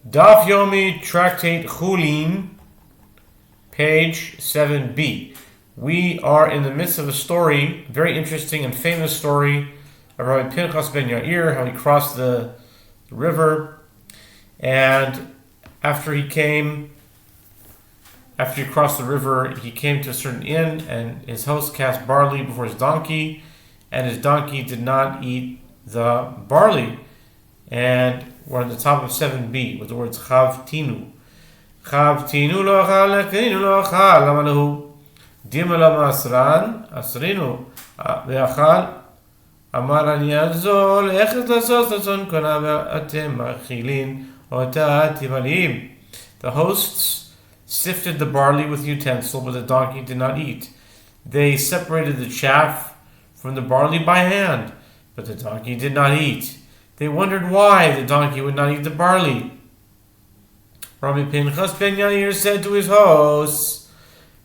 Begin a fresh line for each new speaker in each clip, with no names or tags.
Daf Yomi Tractate Chullin, page 7b. We are in the midst of a story, very interesting and famous story of Rabbi Pinchas ben Yair, how he crossed the river, and after he crossed the river, he came to a certain inn, and his host cast barley before his donkey, and his donkey did not eat the barley. And we're on the top of 7b with the words Chav Tinu. Chav Tinu lo achal, lekinu lo achal, lama lehu. Dima lama asran, asrinu, ve'achal. Amar ani azol, echet lasos lason kona ve'atem ma'achilin, ota tivalim. The hosts sifted the barley with utensil, but the donkey did not eat. They separated the chaff from the barley by hand, but the donkey did not eat. They wondered why the donkey would not eat the barley. Rabbi Pinchas ben Yair said to his hosts,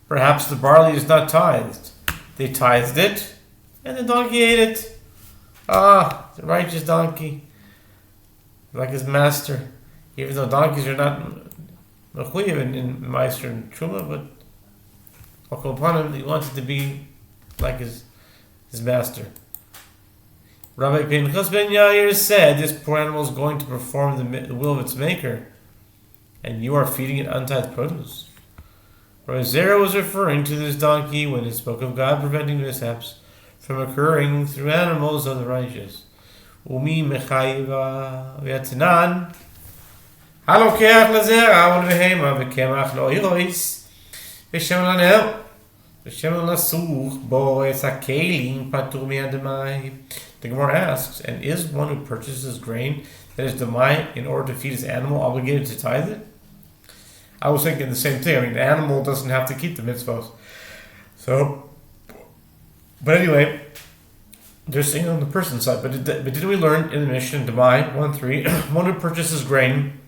"Perhaps the barley is not tithed." They tithed it, and the donkey ate it. The righteous donkey, like his master. Even though donkeys are not mechuyev in Meister and Truma, but upon him, he wanted to be like his master. Rabbi Pinchas ben Yair said, "This poor animal is going to perform the will of its maker, and you are feeding it untithed produce." Rabbi Zera was referring to this donkey when he spoke of God preventing mishaps from occurring through animals of the righteous. Umi mechayiva v'yatanan halokeach lezera ulvehema v'kemach lo irois v'shem lanel v'shem lasuch bo es hakelim patur mi'adamai. The Gemara asks, and is one who purchases grain that is demai in order to feed his animal obligated to tithe it? I was thinking the same thing. I mean, the animal doesn't have to keep the mitzvahs. But anyway, they're saying on the person's side. But did we learn in the Mishnah, demai 1:3, one who purchases grain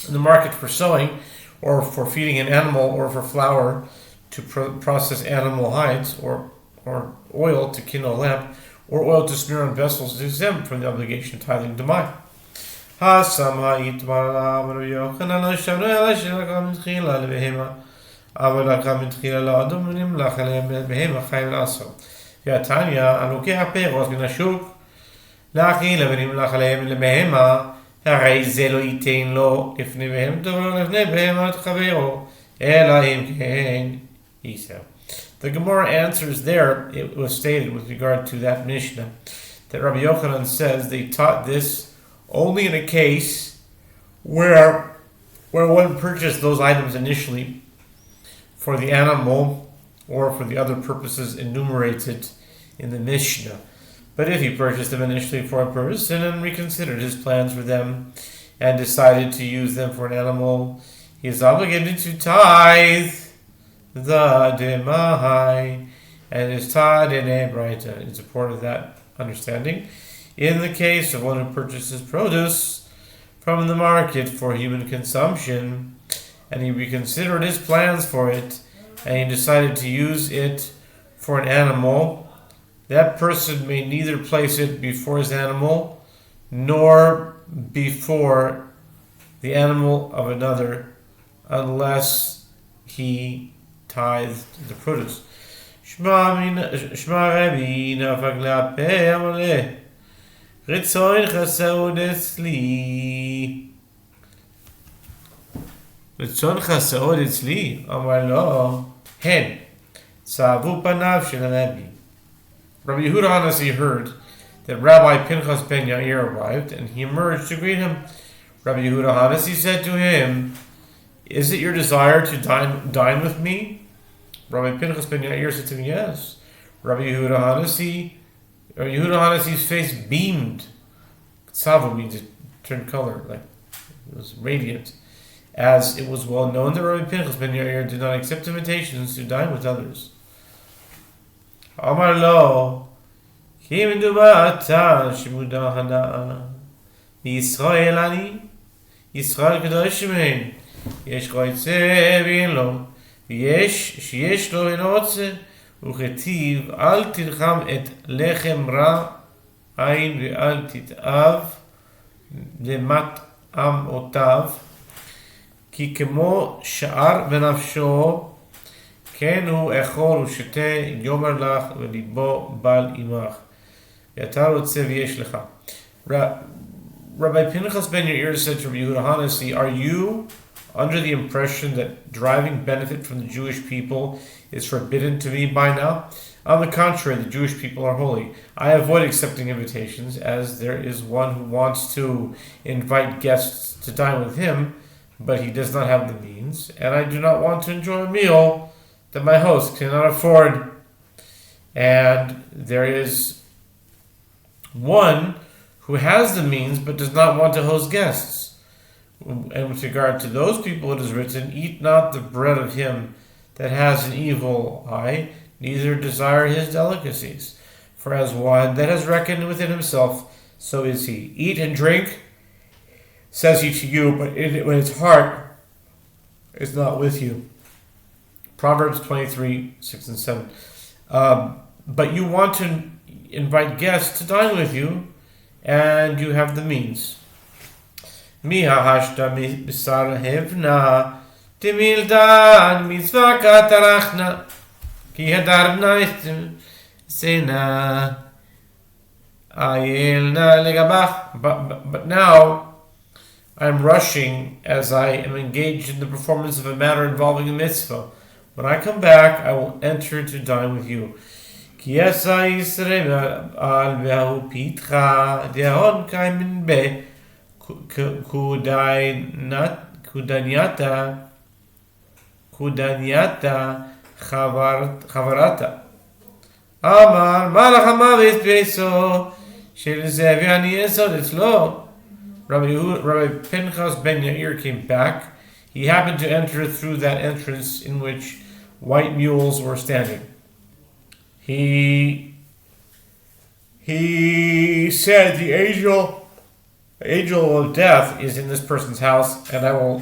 in the market for sowing, or for feeding an animal, or for flour to process animal hides, or oil to kindle a lamp, or oil to smear on vessels, is exempt from the obligation of tithing demai. Tanya, alokeh peros min hashuk להאכיל ונמלח עליהם לבהמה, הרי זה לא ייתן לו לפני בהמה טוב לא לפני בהמת חברו, אלא אם כן יישא. The Gemara answers there, it was stated with regard to that Mishnah, that Rabbi Yochanan says they taught this only in a case where one purchased those items initially for the animal or for the other purposes enumerated in the Mishnah. But if he purchased them initially for a purpose and then reconsidered his plans for them and decided to use them for an animal, he is obligated to tithe the demai, and is taught in a braita in support of that understanding. In the case of one who purchases produce from the market for human consumption, and he reconsidered his plans for it, and he decided to use it for an animal, that person may neither place it before his animal nor before the animal of another unless he tithed the produce. Shma Rabbi nafak le'apeh amaleh Ritzon chasaud etzli Ritzon chasaud etzli Amar lo hen Tzavu panav shel Rabbi. Rabbi Yehuda Hanasi heard that Rabbi Pinchas ben Yair arrived, and he emerged to greet him. Rabbi Yehuda Hanasi said to him, "Is it your desire to dine with me?" Rabbi Pinchas ben Yair said to him, "Yes." Rabbi Yehuda Hanasi's face beamed. Tzavu means it turned color, like it was radiant, as it was well known that Rabbi Pinchas ben Yair did not accept invitations to dine with others. Amar lo, ki medubar atan shemudah hanaa Yisrael ani, Yisrael kadosh shemein, yesh roitze v'yen lo, v'yesh sheyesh lo en otze, וכתיב אל תלחם את לחם רע עין ואל תתאב למטעמותיו כי כמו שער בנפשו, כן הוא אכול ושתה, יאמר לך וליבו בל עמך. ואתה רוצה ויש לך. Rabbi Pinchas ben Yair said to Rabbi Yehuda Hanasi, are you under the impression that deriving benefit from the Jewish people is forbidden to me by now? On the contrary, the Jewish people are holy. I avoid accepting invitations, as there is one who wants to invite guests to dine with him, but he does not have the means, and I do not want to enjoy a meal that my host cannot afford. And there is one who has the means but does not want to host guests. And with regard to those people it is written, eat not the bread of him that has an evil eye, neither desire his delicacies. For as one that has reckoned within himself, so is he. Eat and drink, says he to you, but when his heart is not with you. Proverbs 23, 6 and 7. But you want to invite guests to dine with you, and you have the means. Mi hahashta bisar hevna, timildan mitzvah katarachna, ki hadarna sena ayelna legabach. But now I'm rushing as I am engaged in the performance of a matter involving a mitzvah. When I come back, I will enter to dine with you. כי עשה ישראל על והוא פיתך דהון קיימן קודנייתה חברתה. אמר מלאך המוות ביסו של זה ואני יסוד אצלו. Rabbi Pinchas ben Yair came back. He happened to enter through that entrance in which white mules were standing. He said, the angel of death is in this person's house, and I will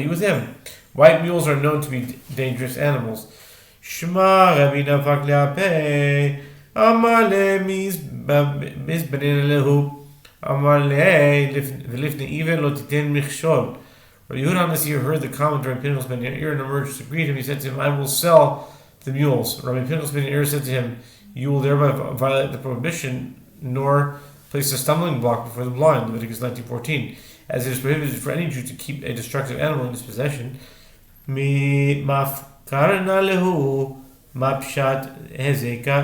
eat with him. White mules are known to be dangerous animals. Shema Rabbi Nafak le'apeh, Amar le'mizbenin lehu, Amar le'lifne even lo titen michshol. Rabbi Yehuda Hanasi heard the comment of Rabbi Pinchas ben Yair and emerged to greet him. He said to him, I will sell the mules. Rabbi Pinchas ben Yair said to him, you will thereby violate the prohibition, nor place a stumbling block before the blind. Leviticus 19:14. As it is prohibited for any Jew to keep a destructive animal in his possession. Mi mafkarna lehu mapshat hezeka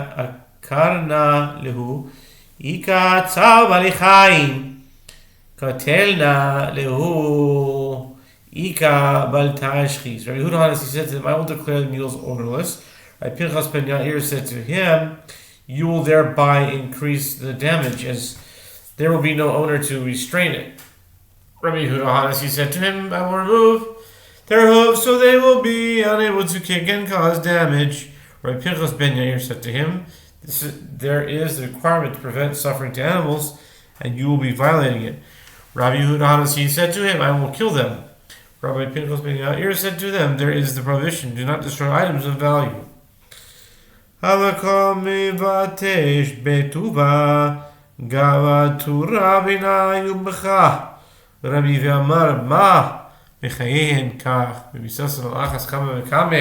akarna lehu ika tzal balichaim katelna lehu ika bal ta'ashchis. Rabbi Yehuda Hanasi said to him, I will declare the mules ownerless. Rabbi Pinchas ben Yair said to him, you will thereby increase the damage, as there will be no owner to restrain it. Rabbi Yehuda Hanasi said to him, I will remove their hooves so they will be unable to kick and cause damage. Rabbi Pinchas ben Yair said to him, there is the requirement to prevent suffering to animals, and you will be violating it. Rabbi Yehuda Hanasi said to him, I will kill them. Rabbi Pinchas ben Yair said to them, there is the prohibition, do not destroy items of value. המקום מבטש בטובה גאוותו רבינה יומך רבי ואמר מה מחייהן כך וביסס על אחס כמה וכמה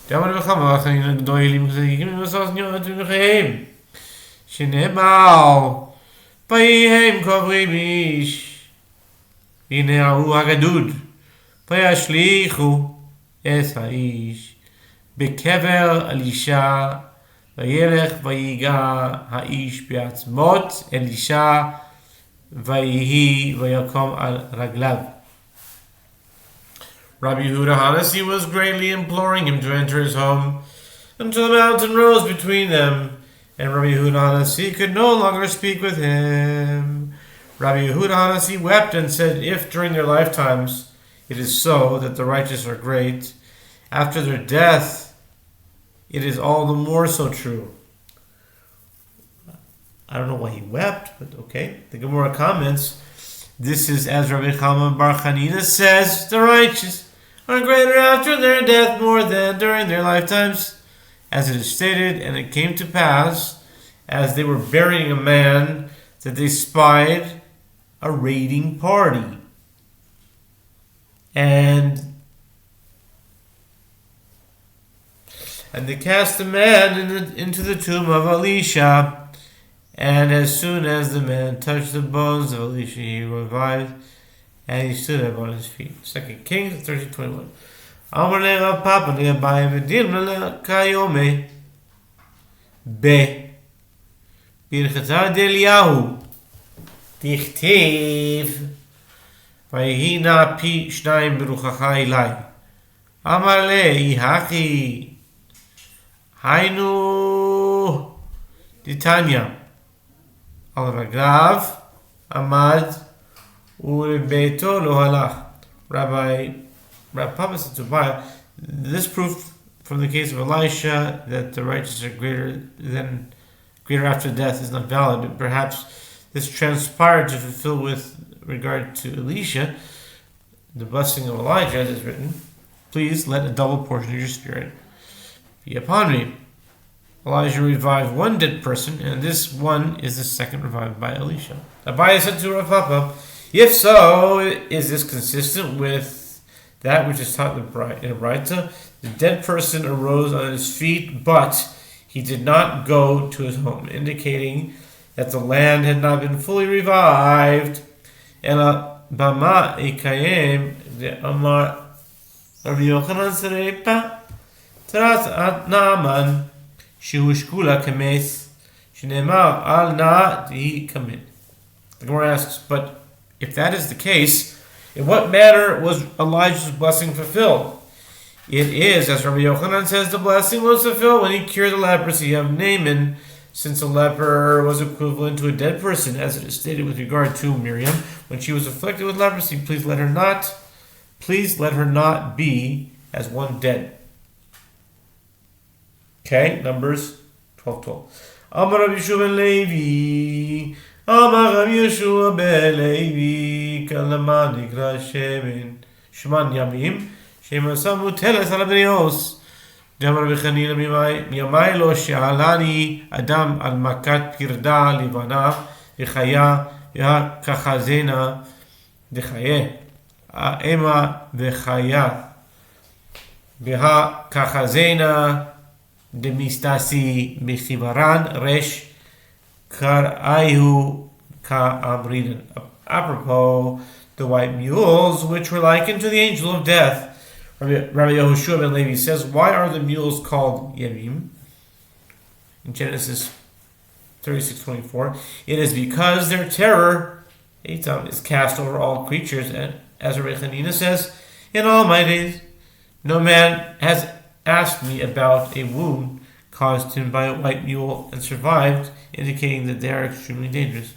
דמר וכמה החיים הגדולים גזיקים ומסוס ניות ומחייהם שנאמר פייהם קוברים איש הנה הוא הגדוד וישליכו את האיש בקבר אלישע וילך ויגע האיש בעצמות אלישע ויהי ויקום על רגליו. Rabbi Yehuda Hanasi was greatly imploring him to enter his home until the mountain rose between them, and Rabbi Yehuda Hanasi could no longer speak with him. Rabbi Yehuda Hanasi wept and said, if during their lifetimes it is so that the righteous are great, after their death it is all the more so true. I don't know why he wept, but okay. The Gemara comments, this is as Rabbi Chalman Bar Chanina says, the righteous are greater after their death more than during their lifetimes. As it is stated, and it came to pass, as they were burying a man, that they spied a raiding party. and they cast the man into the tomb of Elisha. And as soon as the man touched the bones of Elisha, he revived, and he stood up on his feet. 2 Kings 13:21. Amar le Rav Papa le Abaye v'dirna le kayome be birchata d'Eliyahu tichtiv vayehi na pi shnayim beruchacha ilai. Amar le Yihachi Hainu Titania Al Ragav Amad Urebeto Lo Halach. Rabbi Papa said to Abaye, this proof from the case of Elisha that the righteous are greater after death is not valid. And perhaps this transpired to fulfill with regard to Elisha the blessing of Elijah, as is written, please let a double portion of your spirit be upon me. Elijah revived one dead person, and this one is the second revived by Elisha. Abaye said to Rav Papa, if so, is this consistent with that which is taught in a Braita? The dead person arose on his feet, but he did not go to his home, indicating that the land had not been fully revived. Ela bama ikayem de amar Rabbi Yochanan serepa tarat at naaman shehushkula kames shenemar al na di kamin. The Gemara asks, but if that is the case, in what manner was Elijah's blessing fulfilled? It is, as Rabbi Yochanan says, the blessing was fulfilled when he cured the leprosy of Naaman, since a leper was equivalent to a dead person, as it is stated with regard to Miriam, when she was afflicted with leprosy. Please let her not be as one dead. Okay, Numbers 12:12. Amar Rabbi Yehoshua ben Levi, Amar Rabbi Yehoshua ben Levi, Kalama Nikra Sheman Yamim, Shema Samu Teles al Abrios. Jamar Rabbi Chanina miyamai lo she'alani Adam al makat pirda livana v'chaya v'kachazena v'chaye ema v'chaya v'kachazena demistasi b'chivaran resh kar'ayu ka'amrinan. Apropos the white mules, which were likened to the angel of death, Rabbi Yehoshua ben Levi says, why are the mules called Yemim? In Genesis 36:24, it is because their terror, Eitam, is cast over all creatures, and as Rabbi Chanina says, in all my days, no man has asked me about a wound caused him by a white mule and survived, indicating that they are extremely dangerous.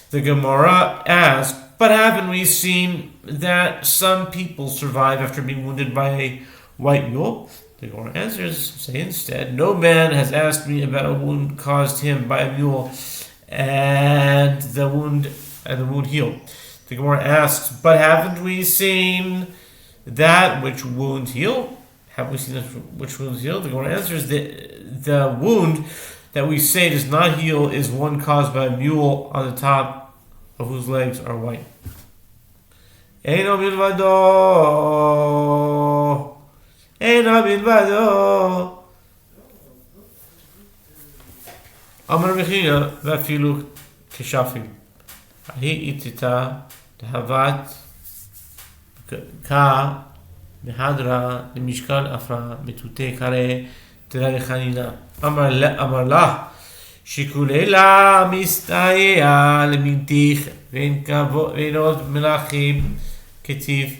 The Gemara asks, but haven't we seen that some people survive after being wounded by a white mule? The Gemara answers, say instead, no man has asked me about a wound caused him by a mule and the wound healed. The Gemara asks, but haven't we seen that which wounds heal? Have we seen that which wounds heal? The Gemara answers, the wound that we say does not heal is one caused by a mule on the top of whose legs are white. Eino bilvado. Amar Bechina vafilu keshafim. Ahi itita dahavat ka mehadra lemishkal afra metute kare terari chanina. Amar la. שיקוlela מסתייע למינתיך ואין עוד מלאכים כתיב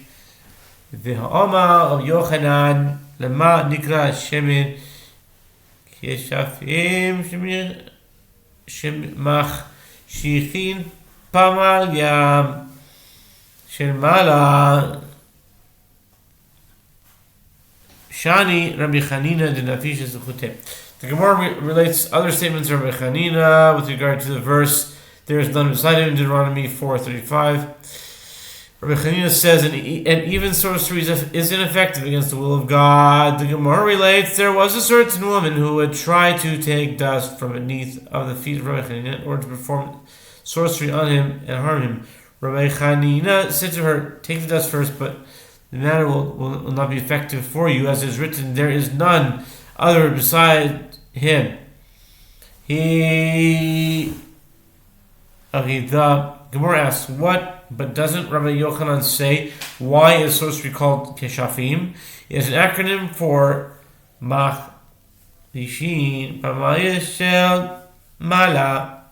והאומר רב יוחנן למה נקרא שמן כשפים שמחשיכים פמליה של מעלה שני רבי חנינא דנפיש זכותם. The Gemara relates other statements of Rabbi Chanina with regard to the verse, there is none beside him in Deuteronomy 4:35. Rabbi Chanina says, and even sorcery is ineffective against the will of God. The Gemara relates, there was a certain woman who would try to take dust from beneath of the feet of Rabbi Chanina in order to perform sorcery on him and harm him. Rabbi Chanina said to her, take the dust first, but the matter will not be effective for you, as is written, there is none other beside him. The Gemara asks, what, but doesn't Rabbi Yochanan say, why is sorcery called Keshafim? It's an acronym for Machlishin Pamayeshel Mala,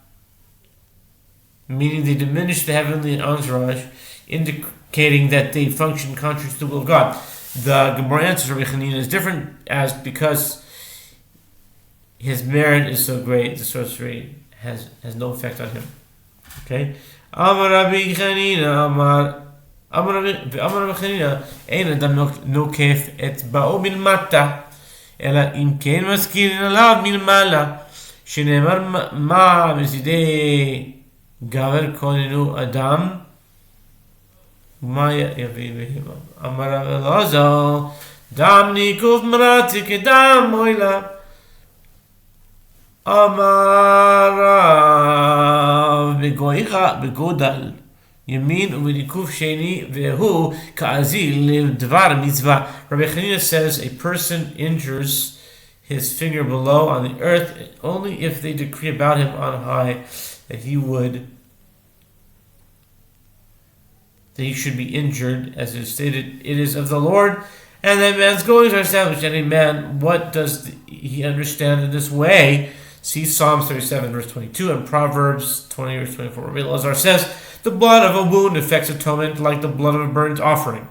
meaning they diminish the heavenly entourage, indicating that they function contrary to the will of God. The Gemara answers Rabbi Chanina is different, as because his merit is so great, the sorcery has no effect on him. Okay? Amar Rabbi Chanina, Amar Rabbi Chanina, Ein Adam nokef et ba'o milmata, ela im ken maskirin alav milmala, shenemar ma mizidei gaver konenu Adam, Maya yavi behima. Amar Rabbi Elazar, dam nikuf marati kedam moila. Amar begoicha begodal yamin uvidikuf sheni vehu kaazil dvar mitzvah. Rabbi Chanina says a person injures his finger below on the earth only if they decree about him on high that he should be injured, as it is stated, it is of the Lord, and that man's goings are established. And a man, what does he understand in this way? See Psalms 37, verse 22, and Proverbs 20, verse 24. Rabbi Elazar says, the blood of a wound affects atonement like the blood of a burnt offering.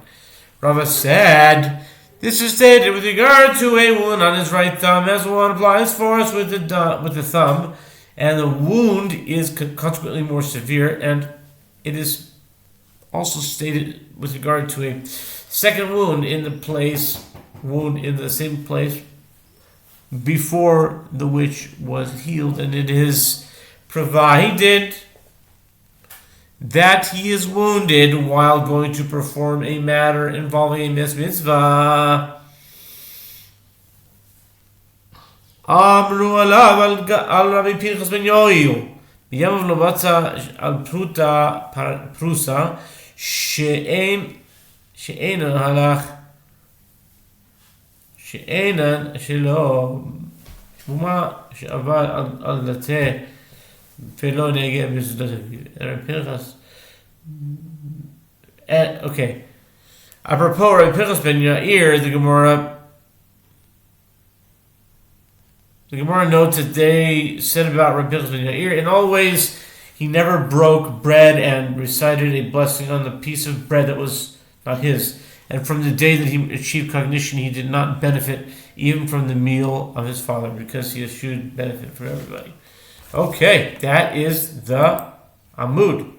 Rava said, this is stated with regard to a wound on his right thumb, as one applies force with the thumb, and the wound is consequently more severe, and it is also stated with regard to a second wound in the same place before the which was healed, and it is provided that he is wounded while going to perform a matter involving a mitzvah. Amru alav al Rabbi Pinchas ben Yoel b'yamav lo batza al prusa she'enan halach she'enan shelo shmuma she'avad al lateh velo negeh b'zudot Rabbi Pinchas. Okay, apropos Rabbi Pinchas ben Yair, the Gemara notes that they said about Rabbi Pinchas ben Yair, in all ways he never broke bread and recited a blessing on the piece of bread that was not his. And from the day that he achieved cognition, he did not benefit even from the meal of his father, because he eschewed benefit from everybody. Okay, that is the Amud.